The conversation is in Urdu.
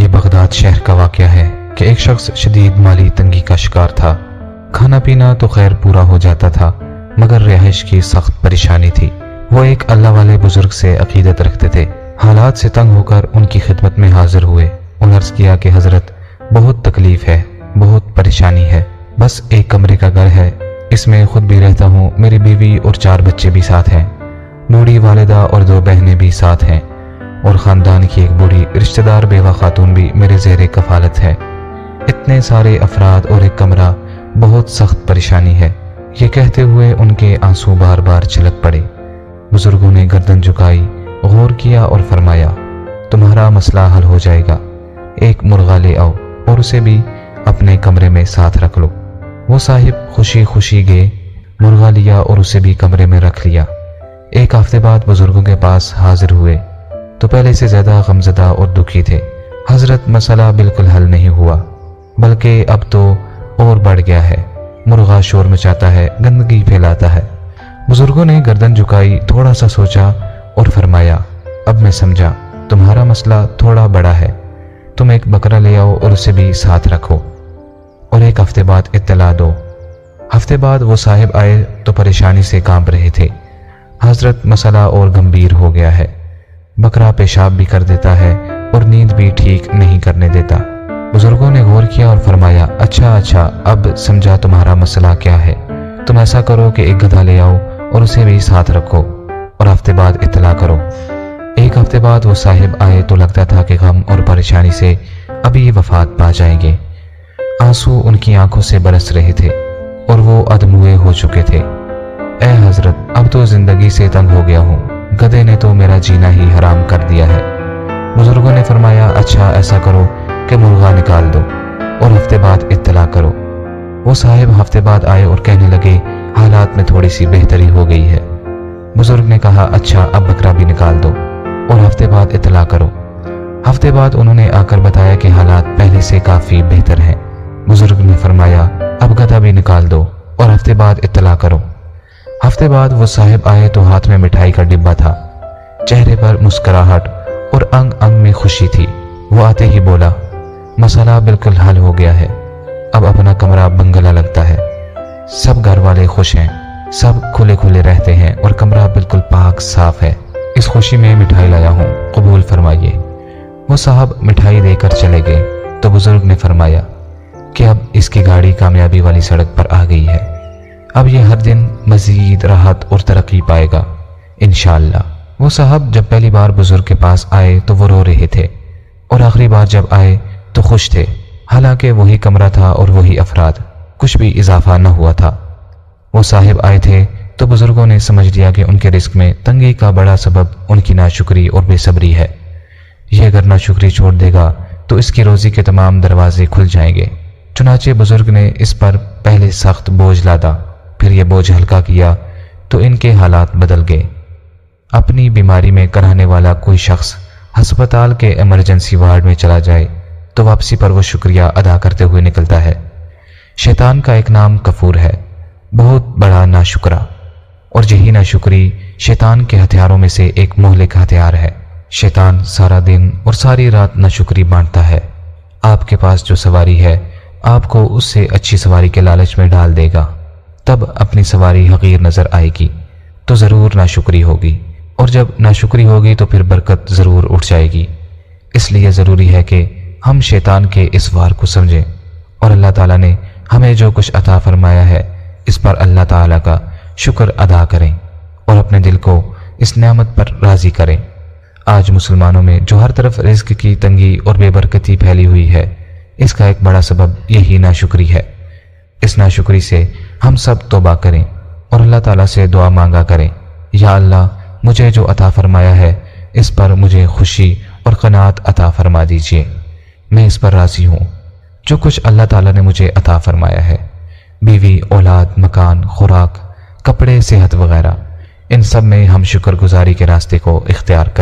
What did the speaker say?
یہ بغداد شہر کا واقعہ ہے کہ ایک شخص شدید مالی تنگی کا شکار تھا۔ کھانا پینا تو خیر پورا ہو جاتا تھا، مگر رہائش کی سخت پریشانی تھی۔ وہ ایک اللہ والے بزرگ سے عقیدت رکھتے تھے۔ حالات سے تنگ ہو کر ان کی خدمت میں حاضر ہوئے اور عرض کیا کہ حضرت، بہت تکلیف ہے، بہت پریشانی ہے۔ بس ایک کمرے کا گھر ہے، اس میں خود بھی رہتا ہوں، میری بیوی اور 4 بچے بھی ساتھ ہیں، بوڑھی والدہ اور 2 بہنیں بھی ساتھ ہیں، اور خاندان کی ایک بوڑھی رشتہ دار بیوہ خاتون بھی میرے زیر کفالت ہے۔ اتنے سارے افراد اور ایک کمرہ، بہت سخت پریشانی ہے۔ یہ کہتے ہوئے ان کے آنسو بار بار چھلک پڑے۔ بزرگوں نے گردن جھکائی، غور کیا اور فرمایا، تمہارا مسئلہ حل ہو جائے گا۔ ایک مرغا لے آؤ اور اسے بھی اپنے کمرے میں ساتھ رکھ لو۔ وہ صاحب خوشی خوشی گئے، مرغا لیا اور اسے بھی کمرے میں رکھ لیا۔ ایک ہفتے بعد بزرگوں کے پاس حاضر ہوئے تو پہلے سے زیادہ غمزدہ اور دکھی تھے۔ حضرت، مسئلہ بالکل حل نہیں ہوا، بلکہ اب تو اور بڑھ گیا ہے۔ مرغا شور مچاتا ہے، گندگی پھیلاتا ہے۔ بزرگوں نے گردن جھکائی، تھوڑا سا سوچا اور فرمایا، اب میں سمجھا، تمہارا مسئلہ تھوڑا بڑا ہے۔ تم ایک بکرا لے آؤ اور اسے بھی ساتھ رکھو، اور ایک ہفتے بعد اطلاع دو۔ ہفتے بعد وہ صاحب آئے تو پریشانی سے کانپ رہے تھے۔ حضرت، مسئلہ اور گمبھیر ہو گیا ہے۔ بکرا پیشاب بھی کر دیتا ہے اور نیند بھی ٹھیک نہیں کرنے دیتا۔ بزرگوں نے غور کیا اور فرمایا، اچھا، اب سمجھا تمہارا مسئلہ کیا ہے۔ تم ایسا کرو کہ ایک گدھا لے آؤ اور اسے بھی ساتھ رکھو، اور ہفتے بعد اطلاع کرو۔ ایک ہفتے بعد وہ صاحب آئے تو لگتا تھا کہ غم اور پریشانی سے ابھی وفات پا جائیں گے۔ آنسو ان کی آنکھوں سے برس رہے تھے اور وہ ادموئے ہو چکے تھے۔ اے حضرت، اب تو زندگی سے تنگ ہو گیا ہوں، گدھے نے تو میرا جینا ہی حرام کر دیا ہے۔ بزرگوں نے فرمایا، اچھا ایسا کرو کہ مرغا نکال دو اور ہفتے بعد اطلاع کرو۔ وہ صاحب ہفتے بعد آئے اور کہنے لگے، حالات میں تھوڑی سی بہتری ہو گئی ہے۔ بزرگ نے کہا، اچھا اب بکرا بھی نکال دو اور ہفتے بعد اطلاع کرو۔ ہفتے بعد انہوں نے آ کر بتایا کہ حالات پہلے سے کافی بہتر ہیں۔ بزرگ نے فرمایا، اب گدھا بھی نکال دو اور ہفتے بعد اطلاع کرو۔ ہفتے بعد وہ صاحب آئے تو ہاتھ میں مٹھائی کا ڈبہ تھا، چہرے پر مسکراہٹ اور انگ انگ میں خوشی تھی۔ وہ آتے ہی بولا، مسئلہ بالکل حل ہو گیا ہے، اب اپنا کمرہ بنگلہ لگتا ہے، سب گھر والے خوش ہیں، سب کھلے کھلے رہتے ہیں اور کمرہ بالکل پاک صاف ہے۔ اس خوشی میں مٹھائی لایا ہوں، قبول فرمائیے۔ وہ صاحب مٹھائی دے کر چلے گئے تو بزرگ نے فرمایا کہ اب اس کی گاڑی کامیابی والی سڑک پر آ گئی ہے، اب یہ ہر دن مزید راحت اور ترقی پائے گا انشاءاللہ۔ وہ صاحب جب پہلی بار بزرگ کے پاس آئے تو وہ رو رہے تھے، اور آخری بار جب آئے تو خوش تھے، حالانکہ وہی کمرہ تھا اور وہی افراد، کچھ بھی اضافہ نہ ہوا تھا۔ وہ صاحب آئے تھے تو بزرگوں نے سمجھ لیا کہ ان کے رزق میں تنگی کا بڑا سبب ان کی ناشکری اور بے صبری ہے۔ یہ اگر ناشکری چھوڑ دے گا تو اس کی روزی کے تمام دروازے کھل جائیں گے۔ چنانچہ بزرگ نے اس پر پہلے سخت بوجھ لادا، پھر یہ بوجھ ہلکا کیا تو ان کے حالات بدل گئے۔ اپنی بیماری میں کرانے والا کوئی شخص ہسپتال کے ایمرجنسی وارڈ میں چلا جائے تو واپسی پر وہ شکریہ ادا کرتے ہوئے نکلتا ہے۔ شیطان کا ایک نام کفور ہے، بہت بڑا ناشکرا، اور یہی ناشکری شیطان کے ہتھیاروں میں سے ایک مہلک ہتھیار ہے۔ شیطان سارا دن اور ساری رات ناشکری بانٹتا ہے۔ آپ کے پاس جو سواری ہے، آپ کو اس سے اچھی سواری کے لالچ میں ڈال دے گا، تب اپنی سواری حقیر نظر آئے گی تو ضرور ناشکری ہوگی، اور جب ناشکری ہوگی تو پھر برکت ضرور اٹھ جائے گی۔ اس لیے ضروری ہے کہ ہم شیطان کے اس وار کو سمجھیں، اور اللہ تعالیٰ نے ہمیں جو کچھ عطا فرمایا ہے اس پر اللہ تعالیٰ کا شکر ادا کریں اور اپنے دل کو اس نعمت پر راضی کریں۔ آج مسلمانوں میں جو ہر طرف رزق کی تنگی اور بے برکتی پھیلی ہوئی ہے، اس کا ایک بڑا سبب یہی ناشکری ہے۔ اس ناشکری سے ہم سب توبہ کریں اور اللہ تعالیٰ سے دعا مانگا کریں، یا اللہ، مجھے جو عطا فرمایا ہے اس پر مجھے خوشی اور قناعت عطا فرما دیجیے، میں اس پر راضی ہوں۔ جو کچھ اللہ تعالیٰ نے مجھے عطا فرمایا ہے، بیوی، اولاد، مکان، خوراک، کپڑے، صحت وغیرہ، ان سب میں ہم شکر گزاری کے راستے کو اختیار کریں۔